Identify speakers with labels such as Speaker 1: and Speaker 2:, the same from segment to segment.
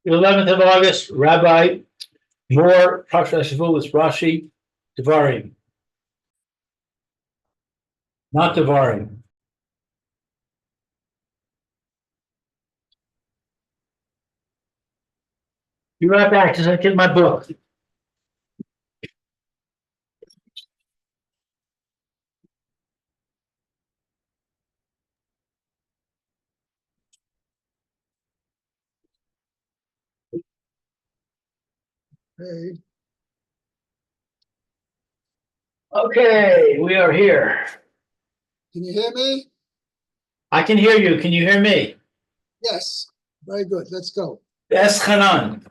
Speaker 1: 11th of August, Rabbi Moore, Parsha Hashavua with Rashi, Devarim. Not Devarim. Be right back, just get my book.
Speaker 2: Hey,
Speaker 1: Okay, we are here.
Speaker 2: can you hear me?
Speaker 1: I can hear you. Can you hear me?
Speaker 2: Yes, very good. Let's go.
Speaker 1: Eschanan.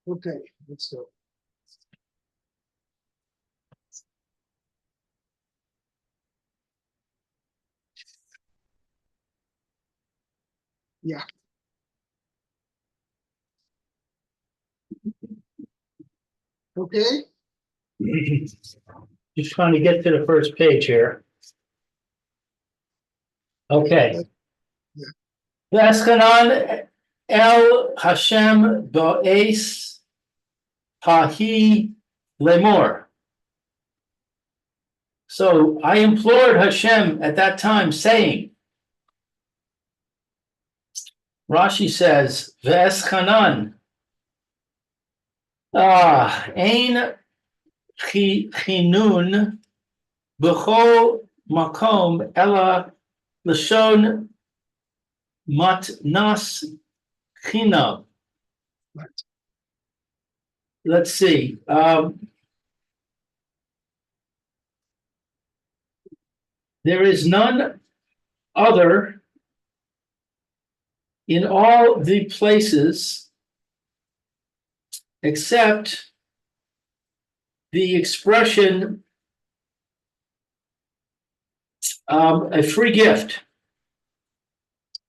Speaker 2: Okay, let's go. Yeah. Okay.
Speaker 1: Just trying to get to the first page here. Okay.
Speaker 2: Yeah.
Speaker 1: Eschanan El Hashem Bo'es Hahi Lemor. So I implored Hashem at that time, saying, Rashi says, Ve'eschanan, Ein Chinun B'chol Makom Ela Lashon Matnas Chinam.
Speaker 2: Right.
Speaker 1: Let's see. There is none other in all the places except the expression a free gift.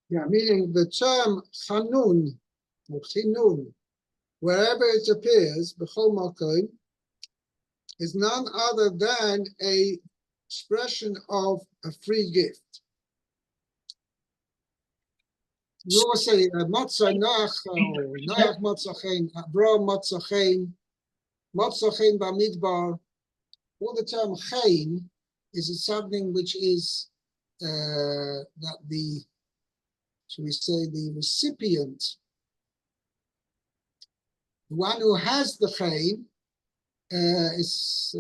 Speaker 2: Yeah, meaning the term chanun or chinun, wherever it appears, b'chol makom, is none other than a expression of a free gift. You always say matzah nach or nach matzachein, abra matzachein, matzachein bamidbar. All the term chein is something which is that the, shall we say, the recipient, the one who has the chein, is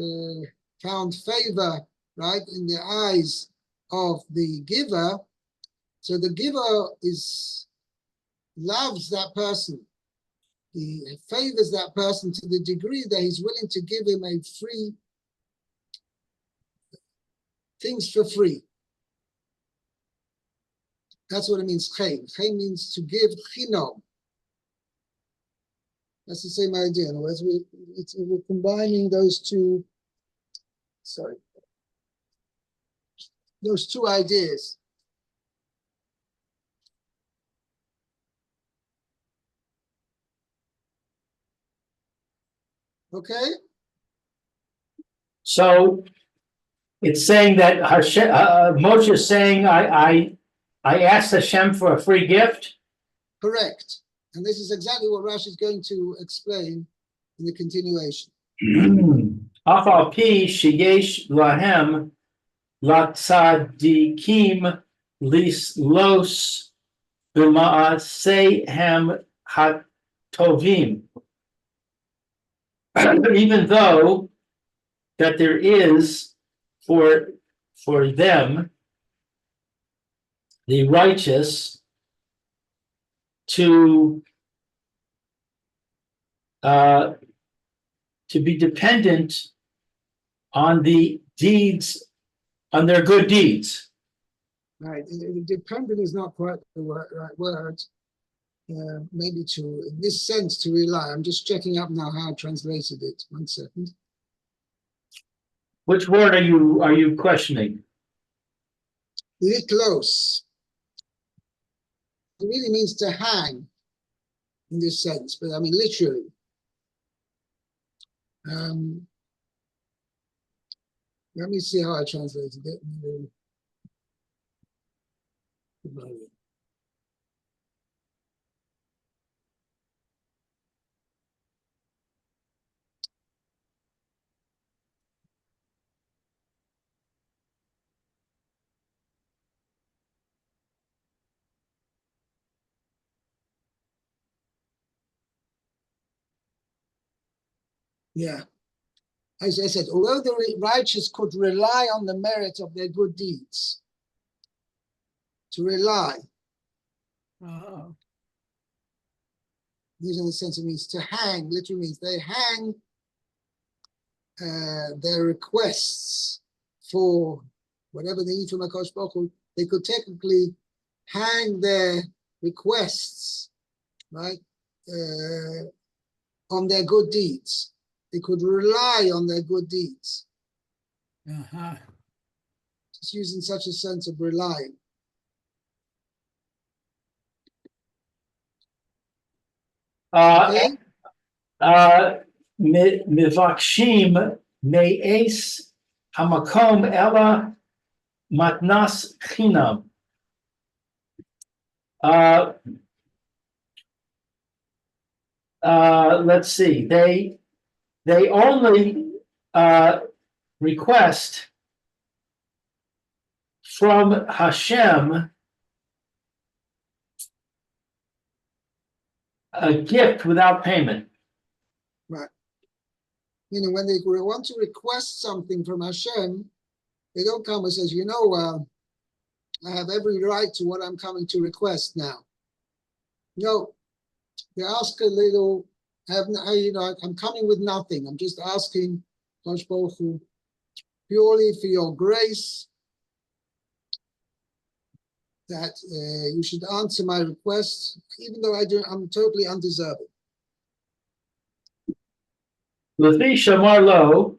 Speaker 2: found favor, right, in the eyes of the giver. So the giver loves that person. He favors that person to the degree that he's willing to give him a free things for free. That's what it means, chen. Chen means to give chinom. That's the same idea. In other words, we're combining those two, those two ideas. Okay?
Speaker 1: So it's saying that Hashem, Moshe is saying, I asked Hashem for a free gift.
Speaker 2: Correct. And this is exactly what Rashi is going to explain in the continuation.
Speaker 1: Af al pi sheyesh lahem latzadikim lislos b'ma'asehem hatovim. Even though that there is for them, the righteous, to be dependent on the deeds, on their good deeds.
Speaker 2: Right. Dependent is not quite the right word. Maybe in this sense, to rely. I'm just checking up now how I translated it. 1 second.
Speaker 1: Which word are you questioning?
Speaker 2: Litlos. It really means to hang in this sense, but I mean literally. Let me see how I translated it. Yeah. As I said, although the righteous could rely on the merit of their good deeds, to rely, using the sense it means to hang, literally means they hang their requests for whatever they need from HaKadosh Baruch Hu. They could technically hang their requests, right, on their good deeds. They could rely on their good deeds. Just using such a sense of relying. Okay?
Speaker 1: מבקשים מאס המקום אלא מתנס חינם. Let's see, they only request from Hashem a gift without payment.
Speaker 2: Right. Meaning when they want to request something from Hashem, they don't come and says, you know, I have every right to what I'm coming to request now. No, they ask a little, I'm coming with nothing. I'm just asking Kadosh Baruch Hu purely for your grace that you should answer my request, even though I'm totally undeserving.
Speaker 1: Lefi shamar lo,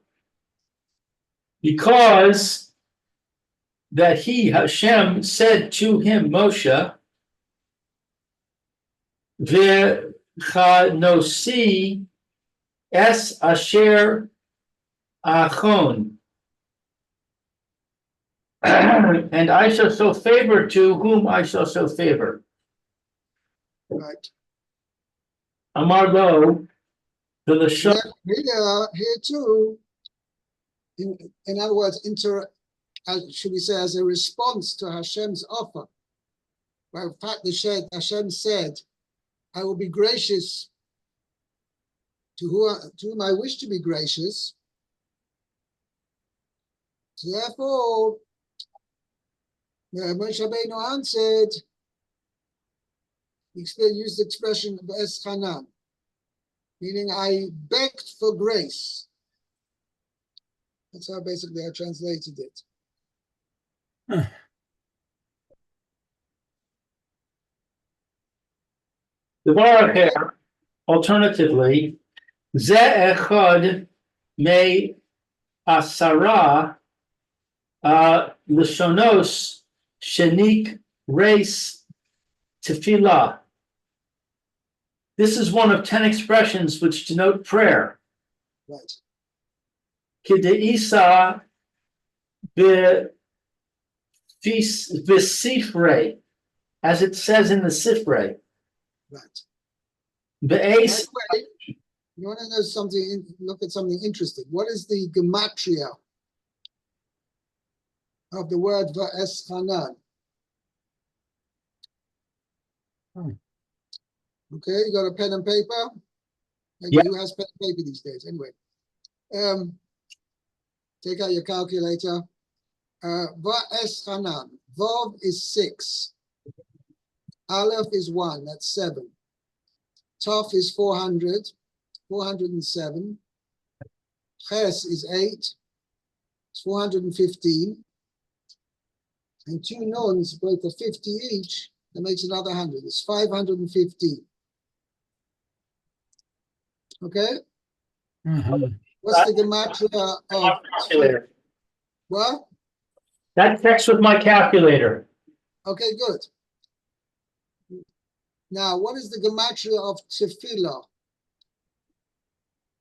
Speaker 1: because that he, Hashem, said to him, Moshe, V'chanosi es asher achon, and I shall show favor to whom I shall show favor.
Speaker 2: Right.
Speaker 1: Amar lo,
Speaker 2: Here too, in other words, should we say, as a response to Hashem's offer. Well, in fact, Hashem said, I will be gracious to whom I wish to be gracious. So therefore, Moshe Rabbeinu answered, he used the expression B'es Chanan, meaning I begged for grace. That's how basically I translated it.
Speaker 1: Alternatively, Ze echad me asara l'shonos shenik reis tefillah. This is one of 10 expressions which denote prayer.
Speaker 2: Right.
Speaker 1: Kideisa b'sifrei, as it says in the Sifrei.
Speaker 2: Right.
Speaker 1: Be'es.
Speaker 2: You want to know something? Look at something interesting. What is the gematria of the word Va'es Chanan? Okay, you got a pen and paper? Maybe who has pen and paper these days? Anyway, take out your calculator. Va'es Chanan. Vav is 6. Aleph is 1. That's 7. Taf is 400. 407. Ches is 8. It's 415. And 2 nuns, both are 50 each. That makes another 100. It's 515. Okay? What's the gematria of
Speaker 1: Calculator.
Speaker 2: what?
Speaker 1: That checks with my calculator.
Speaker 2: Okay, good. Now, what is the gematria of tefillah?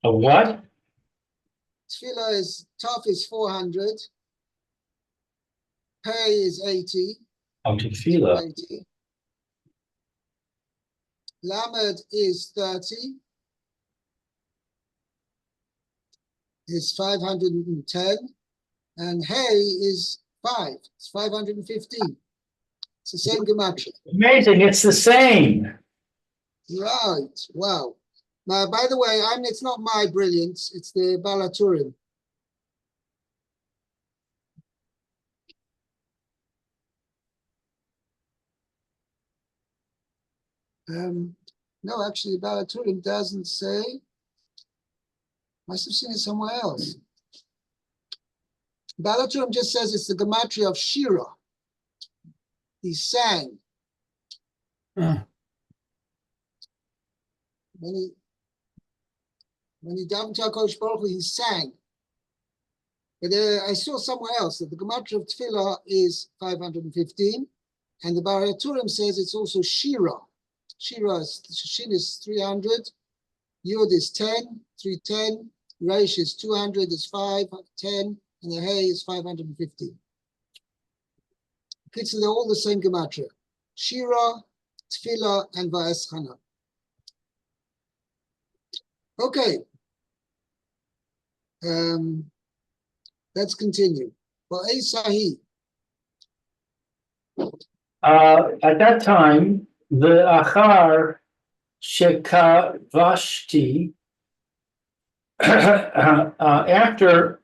Speaker 1: A what?
Speaker 2: Tefillah is Taf is 400. Pei is 80.
Speaker 1: Tefillah.
Speaker 2: 80. Lamed is 30. Is 510. And Hey is 5. It's 515. It's the same gematria.
Speaker 1: Amazing, it's the same.
Speaker 2: Right. Wow. Now, by the way, it's not my brilliance, it's the Balaturim. No, actually, the Balaturim doesn't say. Must have seen it somewhere else. Balaturim just says it's the gematria of Shira. He sang. When he davened to HaKadosh Baruch Hu, he sang. But I saw somewhere else that the gematria of Tefillah is 515, and the Balaturim says it's also Shira. Shira is Shin is 300, Yud is 10, 310, Reish is 200, is 5, 10, and the Hey is 515. Kids, they're all the same gematria. Shira, Tefillah, and Va'eschana. Okay. Let's continue. Va'esahi.
Speaker 1: At that time, the Achar Shekavashti, after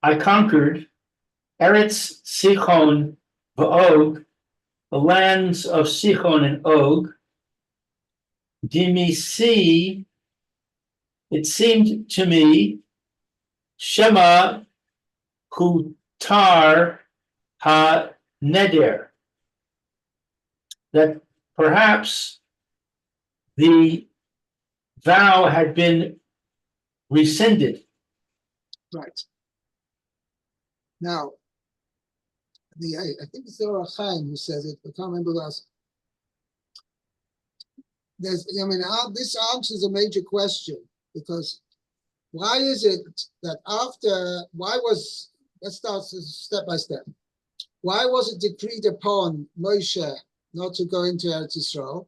Speaker 1: I conquered Eretz Sichon v'Og, the lands of Sichon and Og, Dimisi, it seemed to me, Shema Kutar Ha-Neder, that perhaps the vow had been rescinded.
Speaker 2: Right. Now, I think it's the Or HaChaim who says it. I can't remember who else. This answers a major question, because why is it that let's start step by step. Why was it decreed upon Moshe not to go into Eretz Yisrael?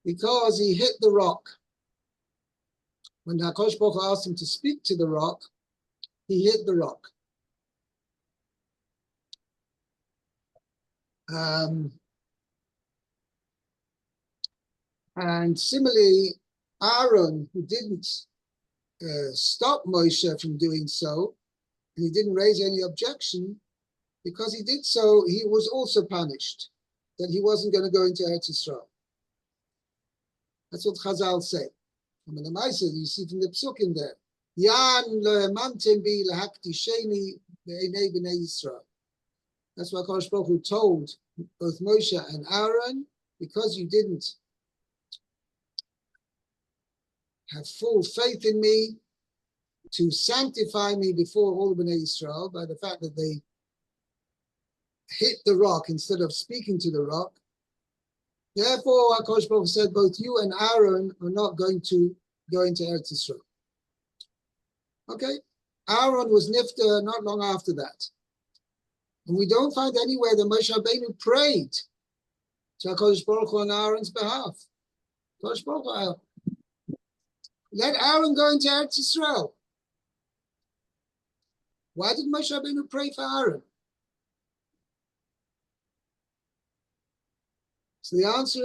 Speaker 2: Because he hit the rock. When HaKadosh Baruch Hu asked him to speak to the rock, he hit the rock. And similarly, Aaron, who didn't stop Moshe from doing so, and he didn't raise any objection, because he did so, he was also punished, that he wasn't going to go into Eretz Yisrael. That's what Chazal say. The Maisa, you see from the Psukim there. Yan le'emantem bi lehaktisheni be'enei b'nei Yisrael. That's why HaKadosh Baruch Hu told both Moshe and Aaron, because you didn't have full faith in me, to sanctify me before all the Bnei Yisrael by the fact that they hit the rock instead of speaking to the rock. Therefore, HaKadosh Baruch Hu said, both you and Aaron are not going to go into Eretz Yisrael. Okay, Aaron was nifter not long after that. And we don't find anywhere that Moshe Rabbeinu prayed to HaKadosh Baruch Hu on Aaron's behalf. HaKadosh Baruch Hu, let Aaron go into Eretz Yisrael. Why did Moshe Rabbeinu pray for Aaron? So the answer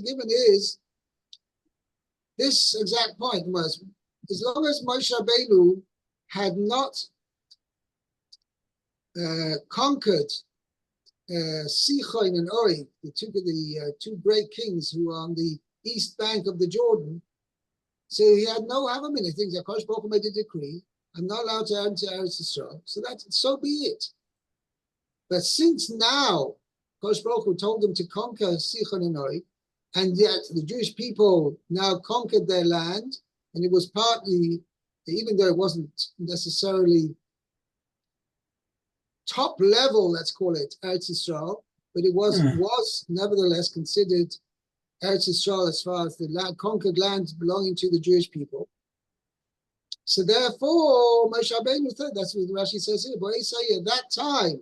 Speaker 2: given is, this exact point was, as long as Moshe Rabbeinu had not conquered Sichon and Og, the two great kings who are on the east bank of the Jordan, so he had no Havamina. He thinks HaKadosh Baruch Hu made a decree, I'm not allowed to enter Eretz Yisrael, so be it. But since now, HaKadosh Baruch Hu told them to conquer Sichon and Og, and yet the Jewish people now conquered their land, and it was partly, even though it wasn't necessarily top level, let's call it, Eretz Yisrael, but it was nevertheless considered Eretz Yisrael as far as the conquered land belonging to the Jewish people. So therefore, Moshe Rabbeinu said, that's what Rashi says here, at that time,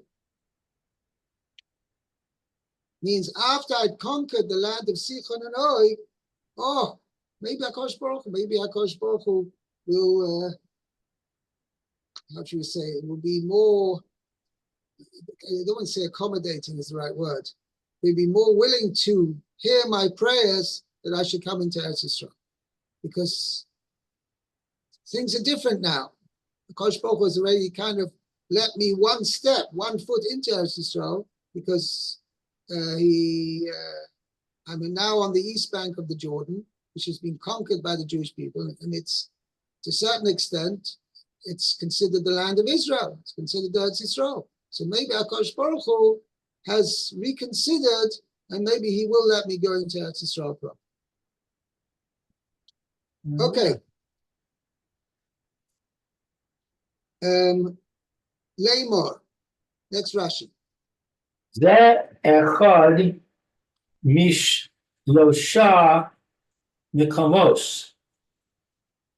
Speaker 2: Means after I'd conquered the land of Sichon and Og, oh, maybe Hakadosh Baruch Hu will, how should we say, it will be more, I don't want to say accommodating is the right word. He'll be more willing to hear my prayers that I should come into Eretz Yisrael. Because things are different now. Hakadosh Baruch Hu has already kind of let me one foot into Eretz Yisrael, because I'm now on the east bank of the Jordan, which has been conquered by the Jewish people, and it's, to a certain extent, it's considered the land of Israel. It's considered Eretz Yisrael. So maybe Hakadosh Baruch Hu has reconsidered, and maybe he will let me go into Eretz Yisrael proper. Okay. Leimor. Next Rashi.
Speaker 1: זה אחד משלושה מקומות.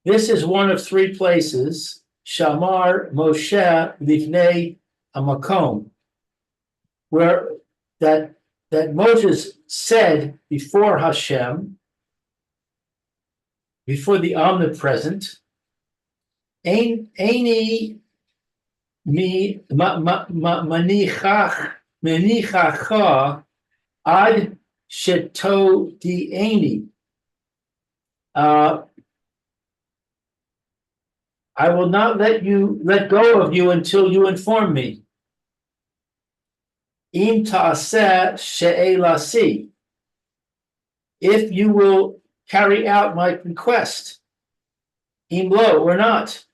Speaker 1: This is one of three places. Shamar Moshe Livnei Hamakom, where that Moses said before Hashem, before the omnipresent, Eini mi manichacha ad shetodi'eni. I will not let go of you until you inform me. Im ta'aseh she'elasi. If you will carry out my request. Im lo, or not.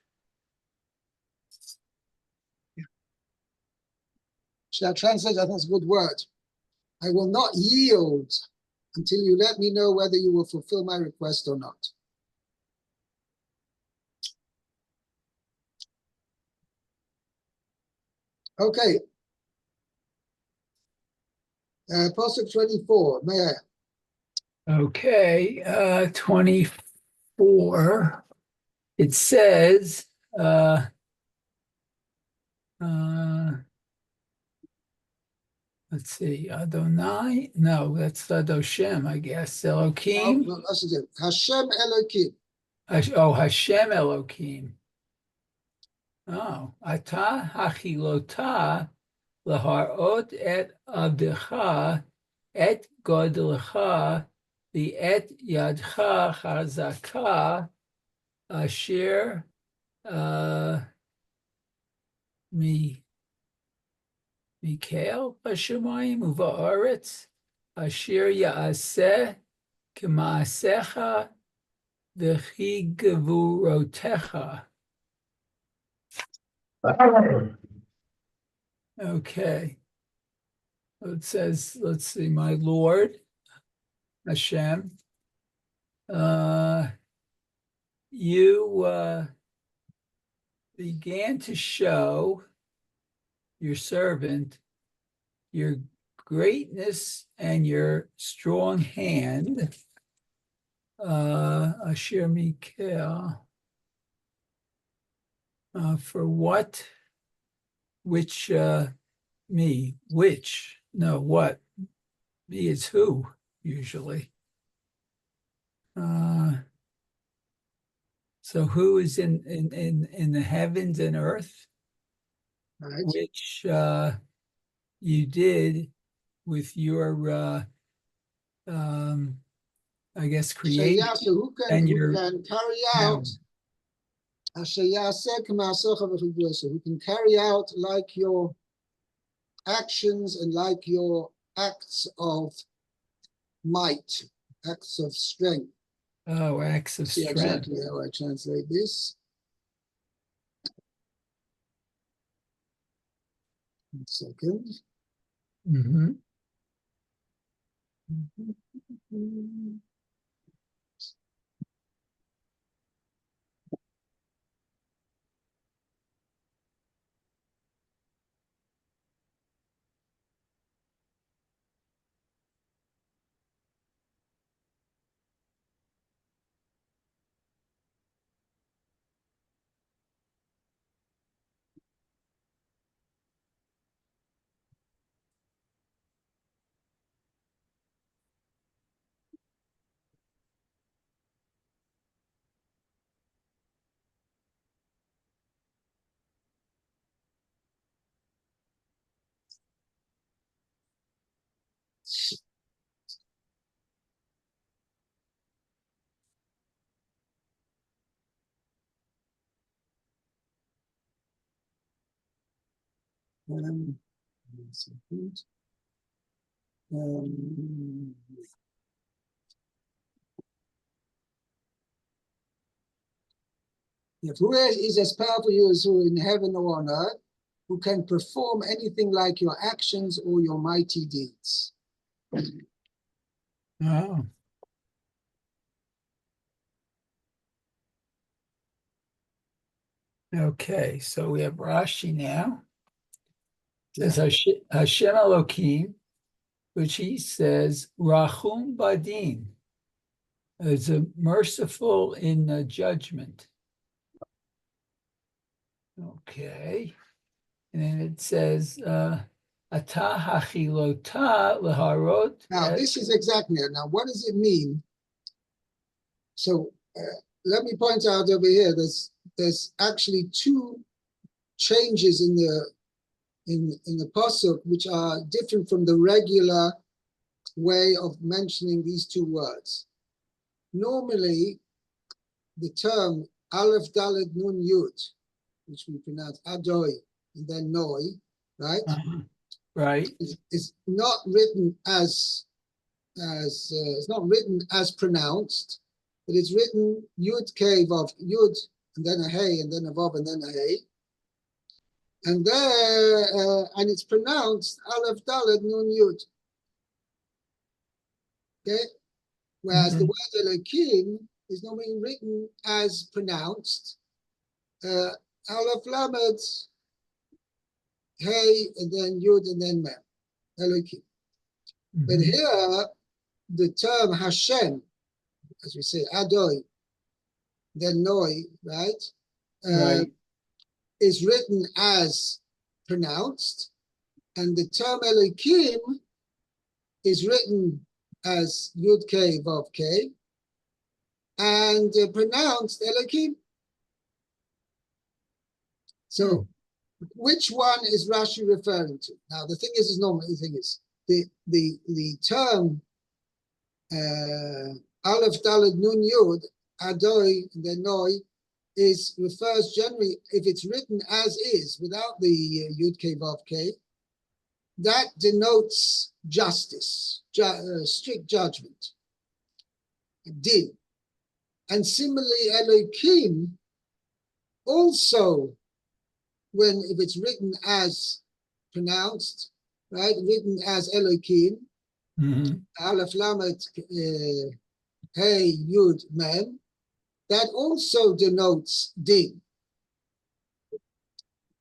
Speaker 2: Should I translate? I think it's a good word. I will not yield until you let me know whether you will fulfill my request or not. Okay. Pasuk 24, Meir.
Speaker 3: Okay, 24. It says, let's see, Adonai. No, that's Adoshem, I guess. Elohim.
Speaker 2: No, that's it. Hashem Elohim.
Speaker 3: Hashem Elohim. Oh, Ata Hachilota Laharot et Abdecha et Godlecha the et Yadcha Chazaka Asher Mikael Hashemayim Uva'aretz Asher Yaaseh K'maasecha V'chi Gevurotecha. Okay. It says, let's see, my Lord, Hashem, you began to show your servant your greatness and your strong hand, Asher Mikael, for what, which, me, which, no, what, me is who, usually. So who is in the heavens and earth,
Speaker 2: Right.
Speaker 3: which you did with your, I guess,
Speaker 2: So
Speaker 3: creation
Speaker 2: yeah, so who
Speaker 3: and
Speaker 2: can carry out
Speaker 3: power.
Speaker 2: so who can carry out like your actions and like your acts of might, acts of strength.
Speaker 3: Oh, acts of
Speaker 2: See
Speaker 3: strength.
Speaker 2: exactly how I translate this. One second.
Speaker 3: Mm-hmm.
Speaker 2: one second. If who is as powerful you as who in heaven or on earth, who can perform anything like your actions or your mighty deeds.
Speaker 3: Oh. Okay, so we have Rashi now. It says Hashem Elokim, which he says Rachum Badin, is a merciful in judgment. Okay, and then it says Ata Hachilota Leharot.
Speaker 2: Now this is exactly it. Now what does it mean? So let me point out over here. There's actually two changes in the pasuk which are different from the regular way of mentioning these two words. Normally, the term Aleph Dalet Nun Yud, which we pronounce Adoi and then Noi, right?
Speaker 3: Right.
Speaker 2: Is not written as it's not written as pronounced, but it's written Yud K Vav Yud and then a Hey and then a Vav and then a Hey. And there, and it's pronounced Aleph Dalet Nun Yud. Okay? Whereas the word Elokim is normally written as pronounced Aleph Lamed, Hey, and then Yud, and then Mem, Elokim. But here, the term Hashem, as we say, Adoi, then Noi, right?
Speaker 3: Right.
Speaker 2: Is written as pronounced, and the term Elokim is written as Yud K Vav K, and pronounced Elokim. So, which one is Rashi referring to? Now, the thing is the term Aleph Dalet Nun Yud Adoi and then Noi refers generally, if it's written as is without the Yud K Vav K, that denotes justice, strict judgment, din. And similarly, Elokim also, if it's written as pronounced, right, written as Elokim, Aleph Lamed Hey Yud Mem, that also denotes din.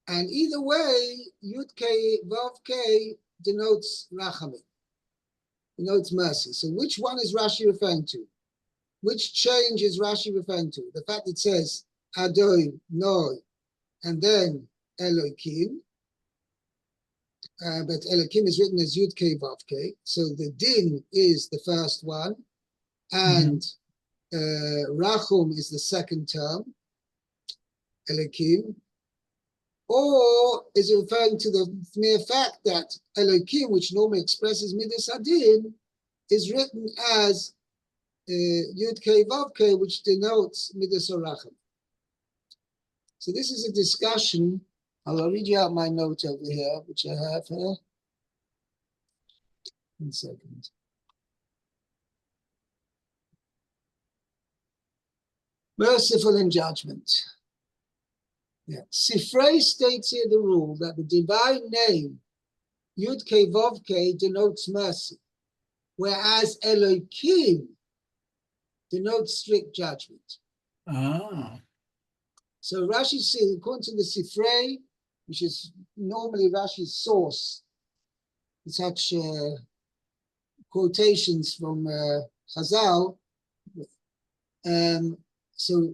Speaker 2: And either way, Yud K Vav K denotes rachamim, denotes mercy. So which one is Rashi referring to? Which change is Rashi referring to? The fact it says Adoi, Noi, and then Elokim, but Elokim is written as Yud K Vav K. So the din is the first one, and Rachum is the second term, Elokim. Or is it referring to the mere fact that Elokim, which normally expresses Midas Adin, is written as Yud K Vav K, which denotes Midas Orachim? So this is a discussion. I'll read you out my note over here, which I have here. 1 second. Merciful in judgment. Yeah. Sifrei states here the rule that the divine name Yud K Vav K denotes mercy, whereas Elokim denotes strict judgment. So Rashi says, according to the Sifrei, which is normally Rashi's source, such quotations from Chazal, so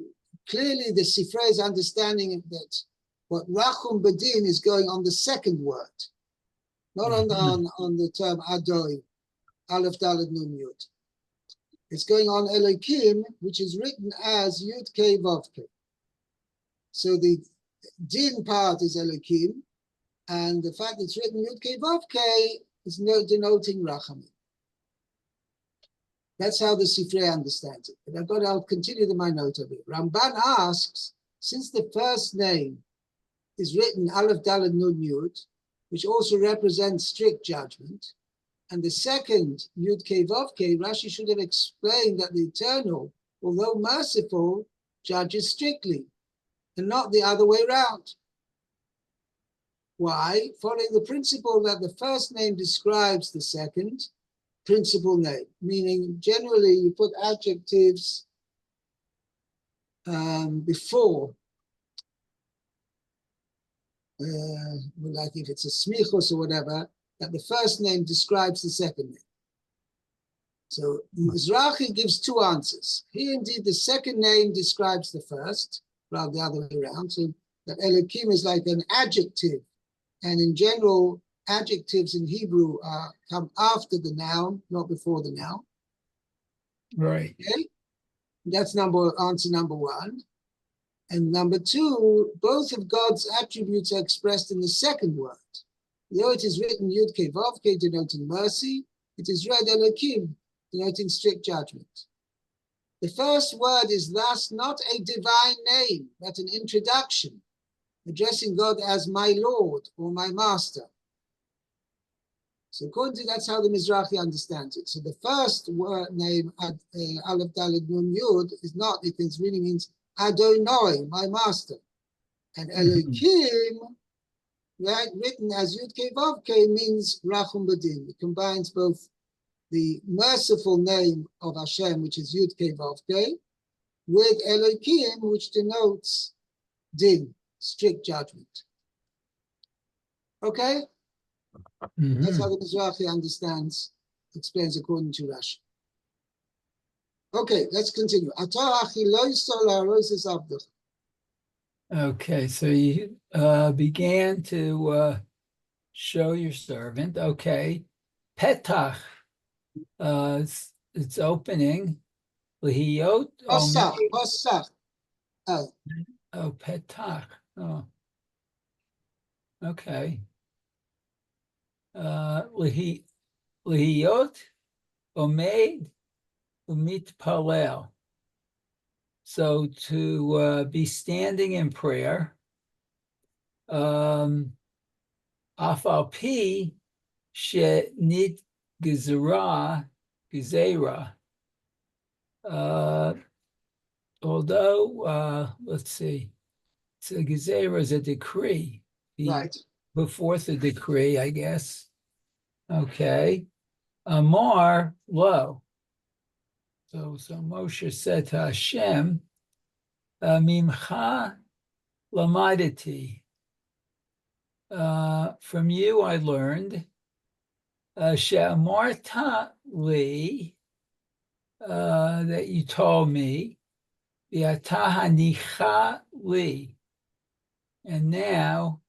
Speaker 2: clearly the Sifrei is understanding that what Rachum Badin is going on the second word, not on the term Adoi, Aleph Dalet Nun Yud. It's going on Elokim, which is written as Yud K Vav K. So the din part is Elokim, and the fact it's written Yud K Vav K is denoting Rachamim. That's how the Sifrei understands it. But I'll continue my note of it. Ramban asks, since the first name is written Aleph Dalet Nun Yud, which also represents strict judgment. And the second, Yud Kei Vav Kei, Rashi should have explained that the Eternal, although merciful, judges strictly, and not the other way around. Why? Following the principle that the first name describes the second principal name, meaning generally you put adjectives before, like if it's a smichos or whatever, that the first name describes the second name. So Mizrahi gives two answers. Here indeed the second name describes the first, rather the other way around. So that Elohim is like an adjective, and in general, adjectives in Hebrew come after the noun, not before the noun.
Speaker 3: Right.
Speaker 2: Okay, that's answer number one. And number two, both of God's attributes are expressed in the second word. Though it is written Yud Kei Vav Kei denoting mercy, it is read Elohim denoting strict judgment. The first word is thus not a divine name, but an introduction, addressing God as my Lord or my Master. So according to that's how the Mizrahi understands it. So the first word name, Aleph Daled Nun Yud, is not, it really means Adonai, my Master. And Elohim, right, written as Yud Kei Vav Kei, means Rachum Badin. It combines both the merciful name of Hashem, which is Yud Kei Vav Kei, with Elohim, which denotes Din, strict judgment. Okay? That's how the Mizrahi explains according to Rashi. Okay, let's continue.
Speaker 3: Okay, so you began to show your servant. Okay. Petach, it's opening. Lihiyot.
Speaker 2: Pasach.
Speaker 3: Oh, Petach. Oh. Okay. Lihiyot, Omeid, Umit Palel. So to be standing in prayer, Afal Pi she nit gezerah, although let's see, so gezerah is a decree,
Speaker 2: Right.
Speaker 3: Before the decree, I guess. Okay, Amar lo. So Moshe said to Hashem, Mimcha lamaditi. From you I learned, She'amarta li, that you told me, V'ata hanicha li. And now,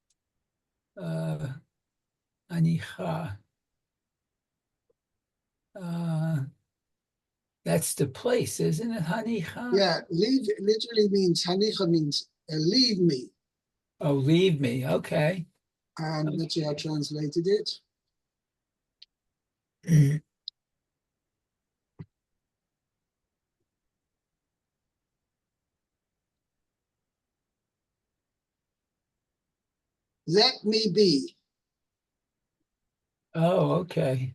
Speaker 3: hanicha. That's the place, isn't it, hanicha?
Speaker 2: Yeah, leave literally means, hanicha means leave me.
Speaker 3: Oh, leave me, okay.
Speaker 2: And
Speaker 3: Okay.
Speaker 2: that's how I translated it. Let me be.
Speaker 3: Oh, okay.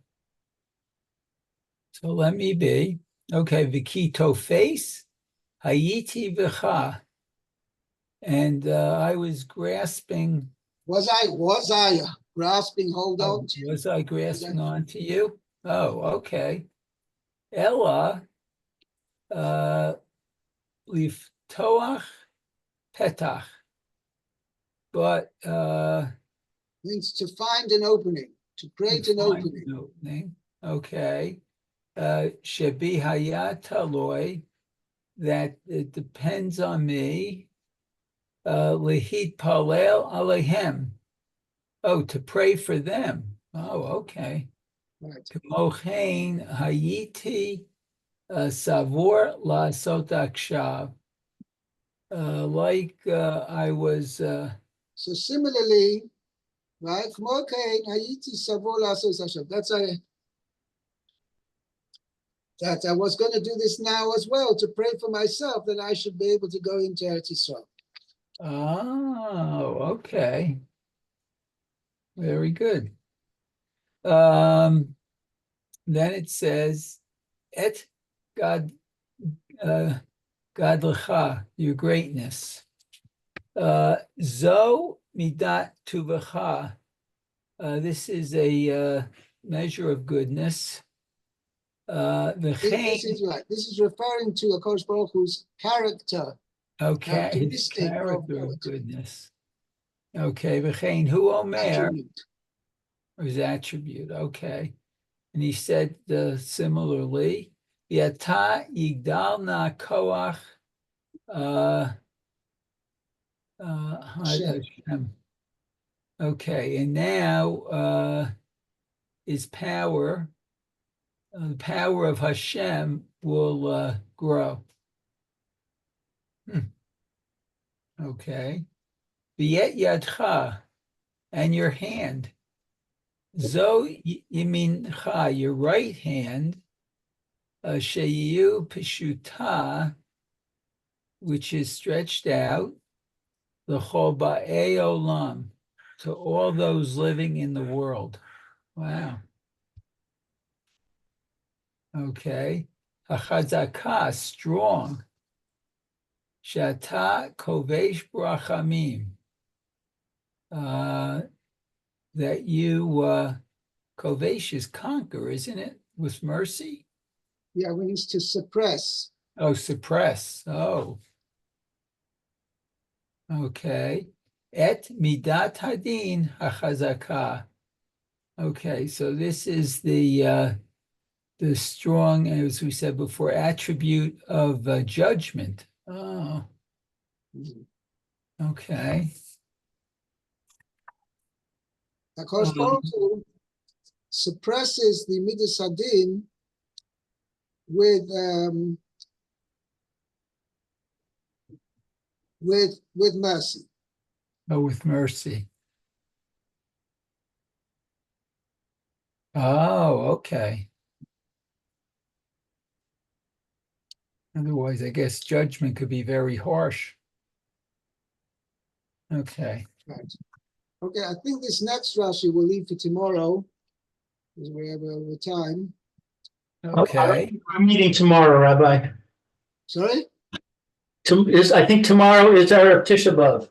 Speaker 3: So let me be. Okay, Vikito face, Hayiti v'cha. And I was grasping.
Speaker 2: Was I grasping hold on to?
Speaker 3: Was I grasping on to you? Oh, okay. Ella, liftoach petach. But
Speaker 2: Means to find an opening, to create an opening.
Speaker 3: Okay. Shebi hayat taloi, that it depends on me. Lihit palel alehem. Oh, to pray for them. Oh, okay.
Speaker 2: Right.
Speaker 3: Mochain hayiti savor la sotakshav. Like I was.
Speaker 2: So similarly, right? That I was going to do this now as well, to pray for myself that I should be able to go into Eretz Yisrael.
Speaker 3: Oh, okay. Very good. Then it says, Et God, Gadlecha, your greatness. Zo midat tuvacha. This is a measure of goodness.
Speaker 2: This is right. This is referring to HaKadosh Baruch Hu's character,
Speaker 3: Okay, his
Speaker 2: characteristic
Speaker 3: character of
Speaker 2: of
Speaker 3: goodness. Okay, v'chein hu omer,
Speaker 2: attribute.
Speaker 3: or his attribute. Okay, and he said similarly, Yata yigdal na koach Hashem. Okay, and now his power, the power of Hashem will grow. Okay. V'yet yadcha, and your hand. Zo yimincha, your right hand, sheyu pishuta, which is stretched out, l'chol ba'ei olam, to all those living in the world. Wow. Okay. Hachazaka, strong. Shata kovesh brachamim. That you, kovesh is conquer, isn't it? With mercy?
Speaker 2: Yeah, we used to suppress.
Speaker 3: Oh, suppress. Oh. Okay. Et midat hadin hachazaka. Okay, so this is the strong, as we said before, attribute of judgment. Oh, okay.
Speaker 2: HaKadosh Baruch Hu suppresses the midas hadin with mercy.
Speaker 3: Oh, with mercy. Oh, okay. Otherwise, I guess judgment could be very harsh. Okay.
Speaker 2: Right. Okay, I think this next Rashi we'll leave for tomorrow, because we have over time.
Speaker 3: Okay.
Speaker 1: We're meeting tomorrow, Rabbi.
Speaker 2: Sorry?
Speaker 1: I think tomorrow is our Tisha B'Av.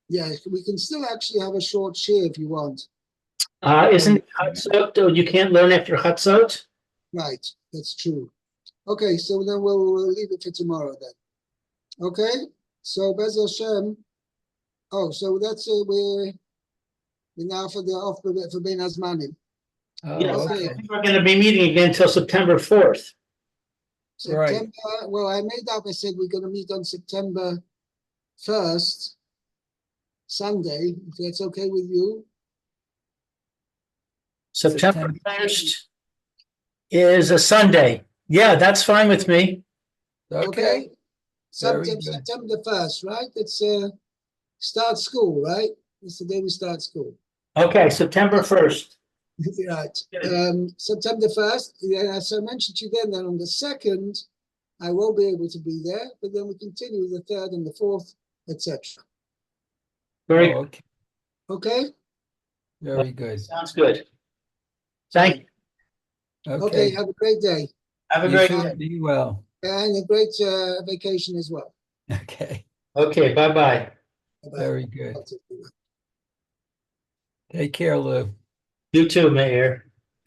Speaker 2: Yeah, we can still actually have a short share if you want.
Speaker 1: Isn't Chatzot, you can't learn after Chatzot?
Speaker 2: Right, that's true. Okay, so then we'll leave it for tomorrow then. Okay, so Bez Hashem. Oh, so that's we're now for Ben Azmanim.
Speaker 3: Oh,
Speaker 1: Yes,
Speaker 2: okay.
Speaker 1: I think we're going to be meeting again until September 4th.
Speaker 2: September, well, I made up, I said we're going to meet on September 1st, Sunday, if that's okay with you.
Speaker 1: September 1st is a Sunday. Yeah, that's fine with me.
Speaker 3: Okay. Very good.
Speaker 2: September 1st, right? It's start school, right? It's the day we start school.
Speaker 1: Okay, September 1st.
Speaker 2: Right. September 1st, yeah, as I mentioned to you then on the 2nd, I won't be able to be there, but then we continue the 3rd and the 4th, etc.
Speaker 1: Very
Speaker 3: Oh,
Speaker 1: good.
Speaker 2: Okay?
Speaker 3: Very good.
Speaker 1: Sounds good. Thank you.
Speaker 2: Okay, have a great day.
Speaker 1: Have a
Speaker 3: You
Speaker 1: great
Speaker 3: too. Be well.
Speaker 2: And a great vacation as well.
Speaker 3: Okay.
Speaker 1: Okay, bye-bye.
Speaker 2: Bye-bye.
Speaker 3: Very good. Take care, Lou.
Speaker 1: You too, Mayor.